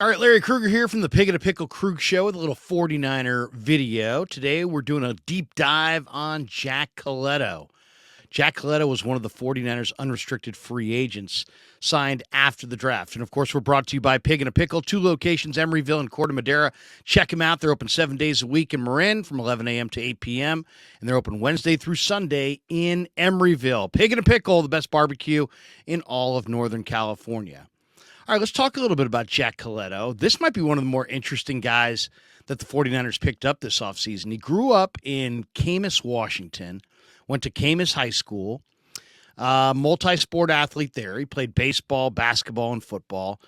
All right, Larry Krueger here from the Pig and a Pickle Krug Show with a little 49er video. Today we're doing a deep dive on Jack Colletto. Jack Colletto was one of the 49ers unrestricted free agents signed after the draft. And of course, we're brought to you by Pig and a Pickle, two locations, Emeryville and Corte Madera. Check them out. They're open 7 days a week in Marin from 11 a.m. to 8 p.m. And they're open Wednesday through Sunday in Emeryville. Pig and a Pickle, the best barbecue in all of Northern California. All right, let's talk a little bit about Jack Colletto. This might be one of the more interesting guys that the 49ers picked up this offseason. He grew up in Camas, Washington, went to Camas High School, multi-sport athlete there. He played baseball, basketball, and football,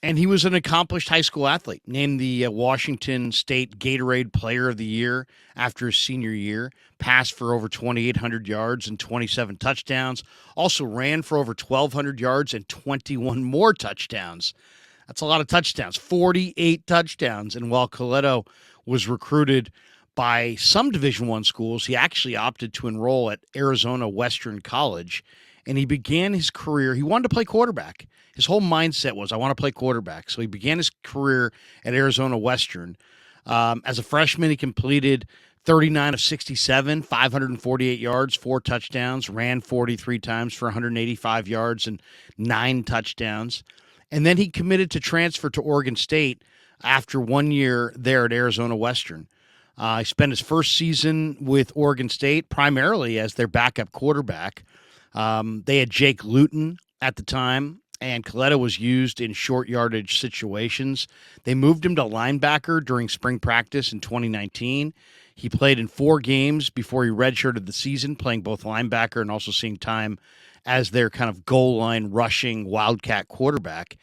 and he was an accomplished high school athlete, named the Washington State Gatorade Player of the Year after his senior year, passed for over 2,800 yards and 27 touchdowns, also ran for over 1,200 yards and 21 more touchdowns. That's a lot of touchdowns, 48 touchdowns. And while Colletto was recruited by some Division I schools, he actually opted to enroll at Arizona Western College, and he began his career. He wanted to play quarterback. His whole mindset was, I want to play quarterback. So he began his career at Arizona Western. As a freshman, he completed 39 of 67, 548 yards, 4 touchdowns, ran 43 times for 185 yards and 9 touchdowns. And then he committed to transfer to Oregon State after 1 year there at Arizona Western. He spent his first season with Oregon State primarily as their backup quarterback. They had Jake Luton at the time, and Colletto was used in short yardage situations. They moved him to linebacker during spring practice in 2019. He played in 4 games before he redshirted the season, playing both linebacker and also seeing time as their kind of goal line rushing wildcat quarterback.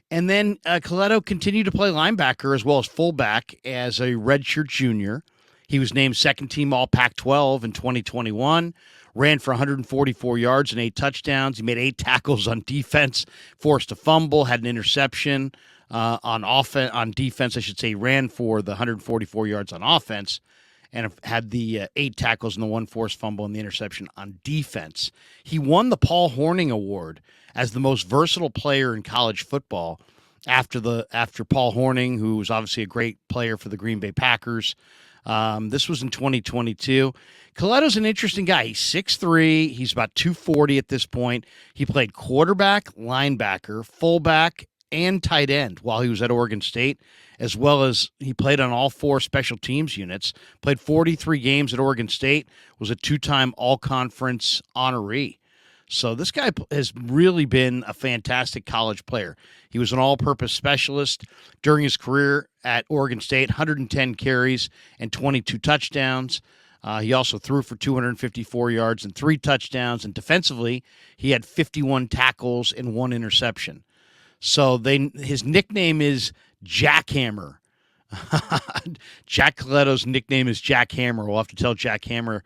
And then Colletto continued to play linebacker as well as fullback as a redshirt junior. He was named second-team All-Pac-12 in 2021, ran for 144 yards and 8 touchdowns. He made 8 tackles on defense, forced a fumble, had an interception on defense. I should say he ran for the 144 yards on offense and had the 8 tackles and the 1 forced fumble and the interception on defense. He won the Paul Hornung Award as the most versatile player in college football after Paul Hornung, who was obviously a great player for the Green Bay Packers. This was in 2022. Colletto's an interesting guy. He's 6'3". He's about 240 at this point. He played quarterback, linebacker, fullback, and tight end while he was at Oregon State, as well as he played on all 4 special teams units, played 43 games at Oregon State, was a 2-time all-conference honoree. So this guy has really been a fantastic college player. He was an all-purpose specialist during his career at Oregon State, 110 carries and 22 touchdowns. He also threw for 254 yards and 3 touchdowns. And defensively, he had 51 tackles and 1 interception. So his nickname is Jackhammer. Jack Colletto's nickname is Jack Hammer. We'll have to tell Jack Hammer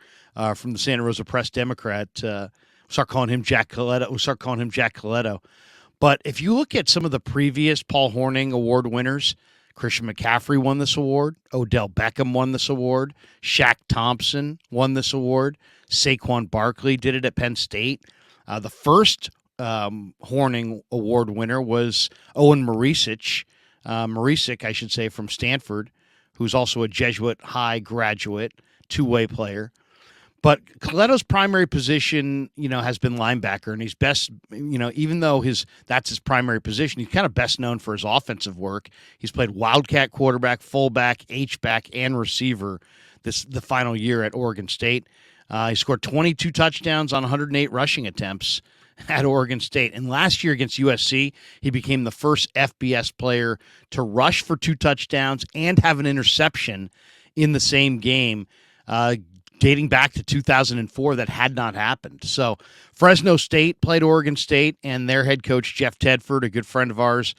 from the Santa Rosa Press-Democrat. Start calling him Jack Colletto. We'll start calling him Jack Colletto. But if you look at some of the previous Paul Hornung Award winners, Christian McCaffrey won this award. Odell Beckham won this award. Shaq Thompson won this award. Saquon Barkley did it at Penn State. The first Hornung Award winner was Owen Marisic, I should say, from Stanford, who's also a Jesuit High graduate, 2-way player. But Colletto's primary position, has been linebacker, and he's best, even though that's his primary position, he's kind of best known for his offensive work. He's played wildcat quarterback, fullback, H-back, and receiver the final year at Oregon State. He scored 22 touchdowns on 108 rushing attempts at Oregon State. And last year against USC, he became the first FBS player to rush for 2 touchdowns and have an interception in the same game, dating back to 2004. That had not happened. So Fresno State played Oregon State, and their head coach, Jeff Tedford, a good friend of ours,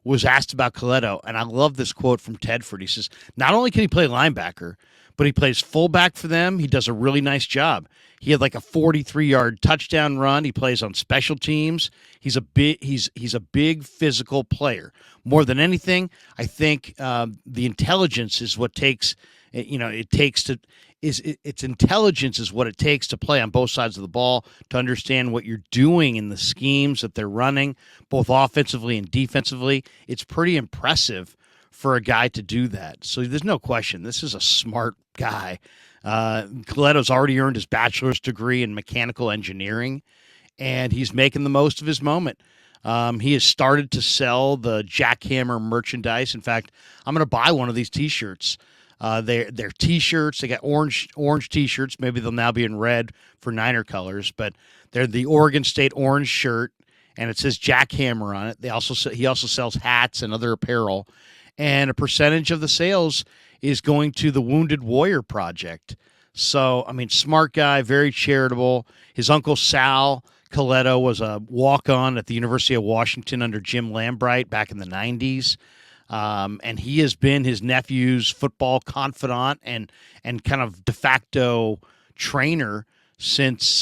was asked about Colletto. And I love this quote from Tedford. He says, not only can he play linebacker, but he plays fullback for them. He does a really nice job. He had like a 43-yard touchdown run. He plays on special teams. He's a big physical player. More than anything, I think the intelligence is what takes its intelligence is what it takes to play on both sides of the ball, to understand what you're doing in the schemes that they're running, both offensively and defensively. It's pretty impressive for a guy to do that. So there's no question, this is a smart guy. Colletto's already earned his bachelor's degree in mechanical engineering, and he's making the most of his moment. He has started to sell the Jackhammer merchandise. In fact, I'm going to buy one of these T-shirts. They're T-shirts. They got orange T-shirts. Maybe they'll now be in red for Niner colors, but they're the Oregon State orange shirt, and it says Jackhammer on it. He also sells hats and other apparel, and a percentage of the sales is going to the Wounded Warrior Project. So, I mean, smart guy, very charitable. His uncle Sal Colletto was a walk-on at the University of Washington under Jim Lambright back in the 90s. And he has been his nephew's football confidant and kind of de facto trainer since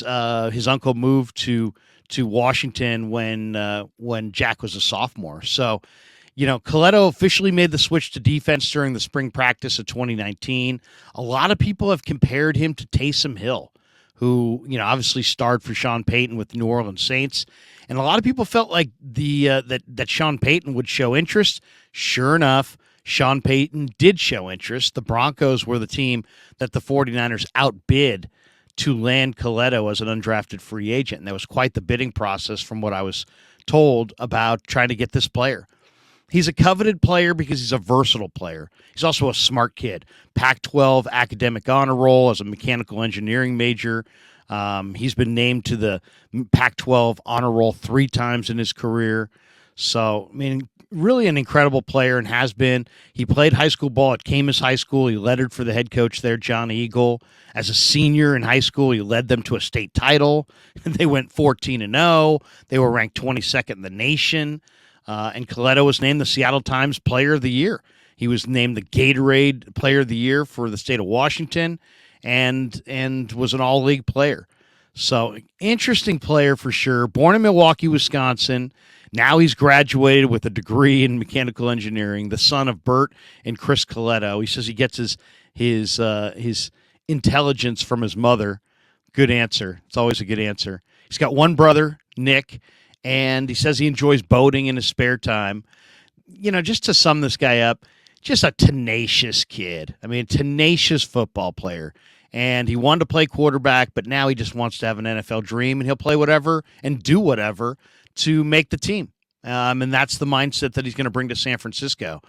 his uncle moved to Washington when Jack was a sophomore. So, Colletto officially made the switch to defense during the spring practice of 2019. A lot of people have compared him to Taysom Hill, who, obviously starred for Sean Payton with the New Orleans Saints. And a lot of people felt like that Sean Payton would show interest. Sure enough, Sean Payton did show interest. The Broncos were the team that the 49ers outbid to land Colletto as an undrafted free agent. And there was quite the bidding process from what I was told about trying to get this player. He's a coveted player because he's a versatile player. He's also a smart kid. Pac-12 academic honor roll as a mechanical engineering major. He's been named to the Pac-12 honor roll 3 times in his career. So, I mean, really an incredible player and has been. He played high school ball at Camus High School. He lettered for the head coach there, John Eagle. As a senior in high school, he led them to a state title. They went 14-0. They were ranked 22nd in the nation. And Colletto was named the Seattle Times Player of the Year. He was named the Gatorade Player of the Year for the state of Washington and was an all-league player. So, interesting player for sure. Born in Milwaukee, Wisconsin. Now he's graduated with a degree in mechanical engineering. The son of Bert and Chris Colletto. He says he gets his intelligence from his mother. Good answer. It's always a good answer. He's got one brother, Nick, and he says he enjoys boating in his spare time. Just to sum this guy up, just a tenacious kid. I mean, tenacious football player. And he wanted to play quarterback, but now he just wants to have an NFL dream, and he'll play whatever and do whatever to make the team. And that's the mindset that he's going to bring to San Francisco.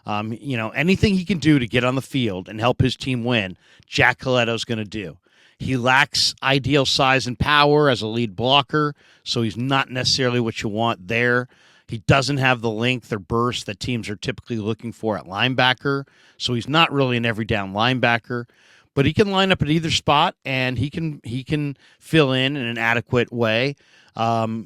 Anything he can do to get on the field and help his team win, Jack Colletto's going to do. He lacks ideal size and power as a lead blocker, so he's not necessarily what you want there. He doesn't have the length or burst that teams are typically looking for at linebacker, so he's not really an every down linebacker. But he can line up at either spot, and he can fill in an adequate way.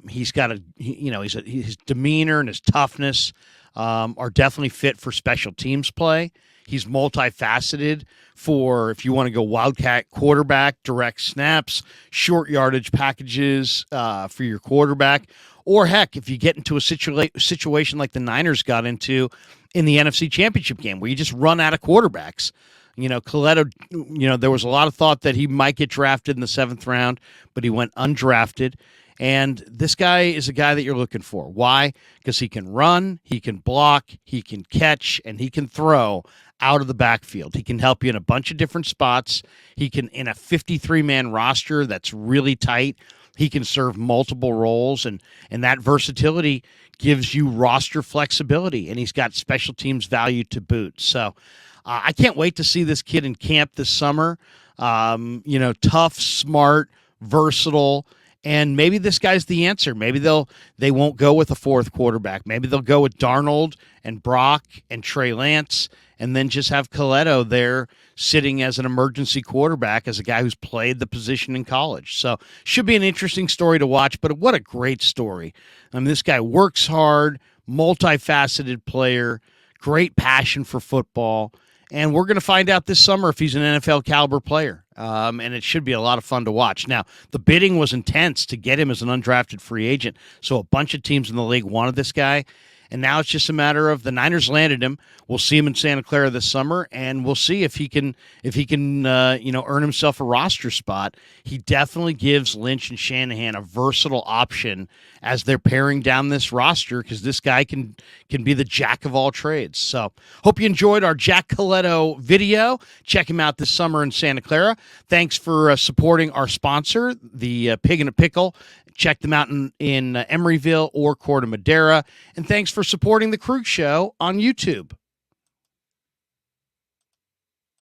He's got his demeanor and his toughness are definitely fit for special teams play. He's multifaceted for if you want to go wildcat quarterback, direct snaps, short yardage packages for your quarterback. Or, heck, if you get into a situation like the Niners got into in the NFC Championship game where you just run out of quarterbacks. Colletto, there was a lot of thought that he might get drafted in the 7th round, but he went undrafted. And this guy is a guy that you're looking for. Why? Because he can run, he can block, he can catch, and he can throw out of the backfield. He can help you in a bunch of different spots. He can, in a 53-man roster that's really tight, he can serve multiple roles, and that versatility gives you roster flexibility, and he's got special teams value to boot. So I can't wait to see this kid in camp this summer. Tough, smart, versatile, and maybe this guy's the answer. Maybe they won't go with a 4th quarterback. Maybe they'll go with Darnold and Brock and Trey Lance, and then just have Colletto there sitting as an emergency quarterback as a guy who's played the position in college. So should be an interesting story to watch, but what a great story. I mean, this guy works hard, multifaceted player, great passion for football, and we're going to find out this summer if he's an NFL caliber player, and it should be a lot of fun to watch. Now, the bidding was intense to get him as an undrafted free agent, so a bunch of teams in the league wanted this guy, And now it's just a matter of the Niners landed him. We'll see him in Santa Clara this summer, and we'll see if he can earn himself a roster spot. He definitely gives Lynch and Shanahan a versatile option as they're paring down this roster, because this guy can be the jack of all trades. So hope you enjoyed our Jack Colletto video. Check him out this summer in Santa Clara. Thanks for supporting our sponsor, the Pig in a Pickle. Check them out in Emeryville or Corte Madera. And thanks for supporting the Krug Show on YouTube.